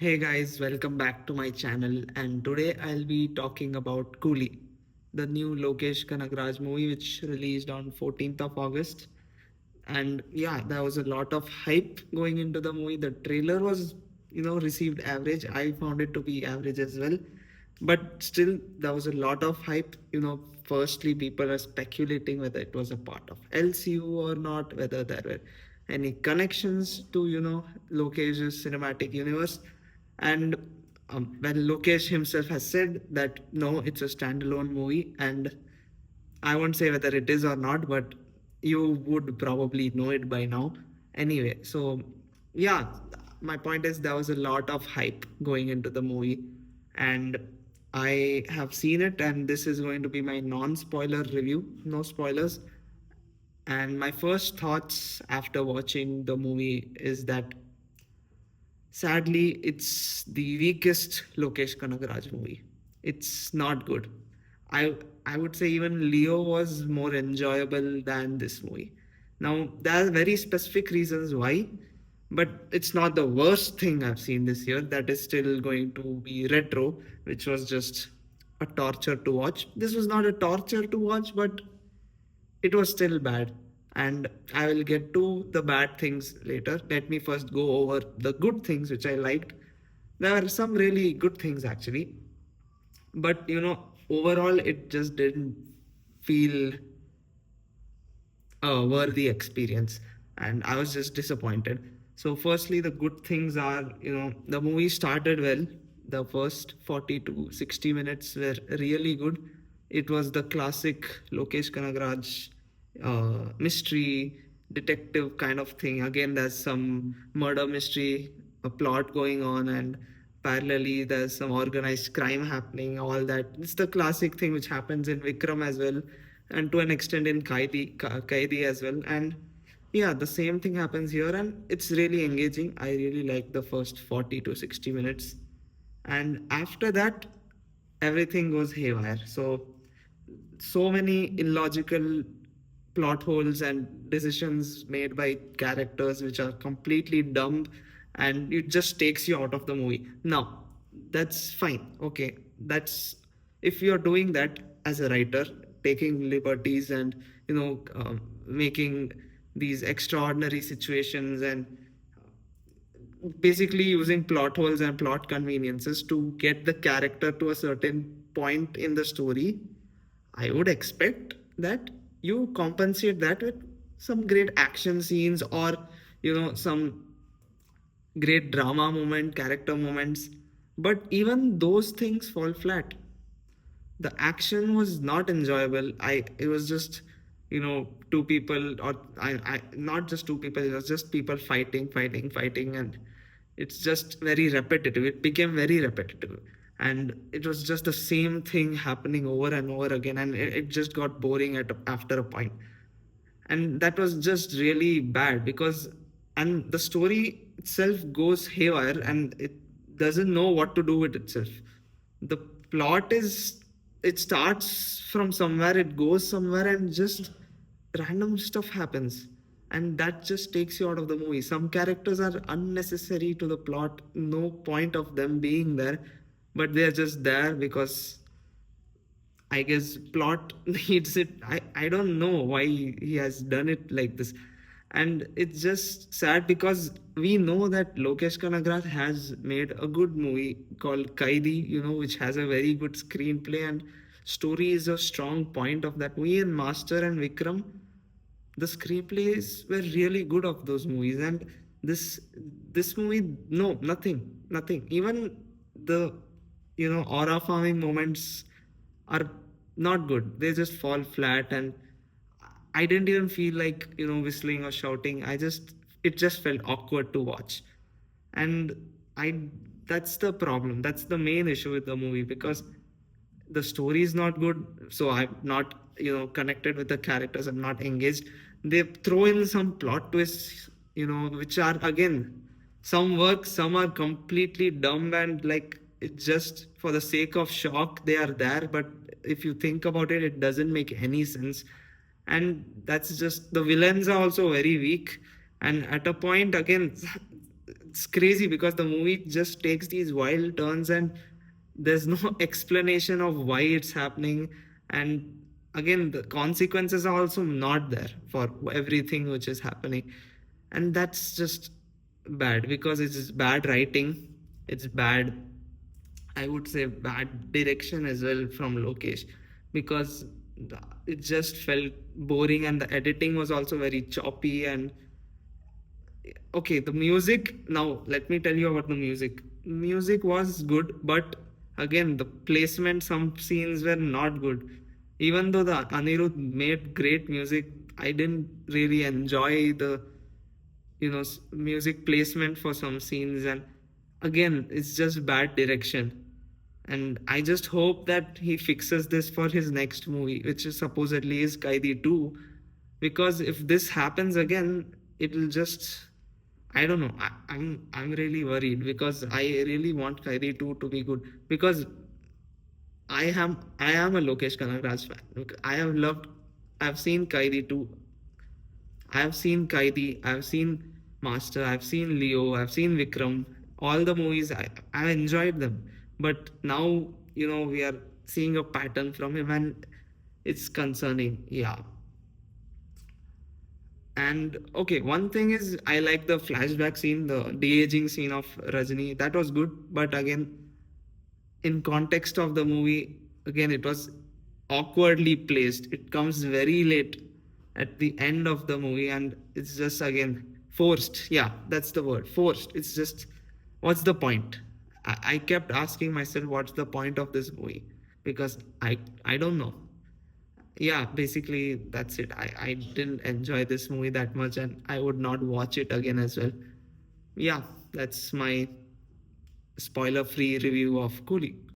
Hey guys, welcome back to my channel. And today I'll be talking about Coolie, the new Lokesh Kanagraj movie which released on 14th of August. And yeah, there was a lot of hype going into the movie. The trailer was, received average. I found it to be average as well. But still, there was a lot of hype. Firstly, people are speculating whether it was a part of LCU or not, whether there were any connections to, Lokesh's cinematic universe. And well, Lokesh himself has said that no, it's a standalone movie, and I won't say whether it is or not, but you would probably know it by now. Anyway, so yeah, my point is there was a lot of hype going into the movie, and I have seen it, and this is going to be my non-spoiler review, no spoilers. And my first thoughts after watching the movie is that sadly, it's the weakest Lokesh Kanagraj movie. It's not good. I I would say even Leo was more enjoyable than this movie. Now there are very specific reasons why, but it's not the worst thing I've seen this year. That is still going to be Retro, which was just a torture to watch. This was not a torture to watch, but it was still bad. And I will get to the bad things later. Let me first go over the good things which I liked. There were some really good things actually, but overall, it just didn't feel a worthy experience, and I was just disappointed. So firstly, the good things are, the movie started well. The first 40 to 60 minutes were really good. It was the classic Lokesh Kanagraj mystery detective kind of thing. Again, there's some murder mystery, a plot going on, and parallelly there's some organized crime happening. All that, it's the classic thing which happens in Vikram as well, and to an extent in Kaidi as well. And yeah, the same thing happens here, and it's really engaging. I really like the first 40 to 60 minutes, and after that, everything goes haywire. So many illogical plot holes and decisions made by characters which are completely dumb, and it just takes you out of the movie. Now that's fine, okay, that's if you're doing that as a writer, taking liberties and making these extraordinary situations and basically using plot holes and plot conveniences to get the character to a certain point in the story, I would expect that you compensate that with some great action scenes or some great drama moment, character moments. But even those things fall flat. The action was not enjoyable. It was just two people, or I not just two people, it was just people fighting, and it's just very repetitive. It became very repetitive, and it was just the same thing happening over and over again, and it just got boring after a point. And that was just really bad because and the story itself goes haywire, and it doesn't know what to do with itself. The plot is, it starts from somewhere, it goes somewhere, and just random stuff happens, and that just takes you out of the movie. Some characters are unnecessary to the plot, no point of them being there, but they're just there because I guess plot needs it. I don't know why he has done it like this. And it's just sad because we know that Lokesh Kanagraj has made a good movie called Kaidi, which has a very good screenplay, and story is a strong point of that movie. And Master and Vikram, the screenplays were really good of those movies. And this this movie, no, nothing. Even the aura farming moments are not good. They just fall flat, and I didn't even feel like whistling or shouting. It just felt awkward to watch, and I that's the problem. That's the main issue with the movie because the story is not good. So I'm not connected with the characters. I'm not engaged. They throw in some plot twists, which are again some work, some are completely dumb, and like it's just for the sake of shock they are there, but if you think about it, it doesn't make any sense. And that's just, the villains are also very weak, and at a point again it's crazy because the movie just takes these wild turns and there's no explanation of why it's happening. And again, the consequences are also not there for everything which is happening. And that's just bad because it's bad writing, it's bad, I would say, bad direction as well from Lokesh, because it just felt boring and the editing was also very choppy. And okay, the music, now let me tell you about the music. Music was good, but again, the placement, some scenes were not good. Even though the Anirudh made great music, I didn't really enjoy the music placement for some scenes. And again, it's just bad direction. And I just hope that he fixes this for his next movie, which is supposedly is Kaidi 2. Because if this happens again, it'll just, I don't know. I'm really worried because I really want Kaidi 2 to be good. Because I am a Lokesh Kanagraj fan. Look, I've seen Kaidi 2. I've seen Kaidi, I've seen Master, I've seen Leo, I've seen Vikram. All the movies, I enjoyed them. But now, we are seeing a pattern from him and it's concerning. Yeah. And okay, one thing is I like the flashback scene, the de-aging scene of Rajini. That was good. But again, in context of the movie, again, it was awkwardly placed. It comes very late at the end of the movie, and it's just again forced. Yeah, that's the word, forced. It's just, what's the point? I kept asking myself, what's the point of this movie? Because I don't know. Yeah, basically that's it. I didn't enjoy this movie that much, and I would not watch it again as well. Yeah, that's my spoiler free review of Coolie.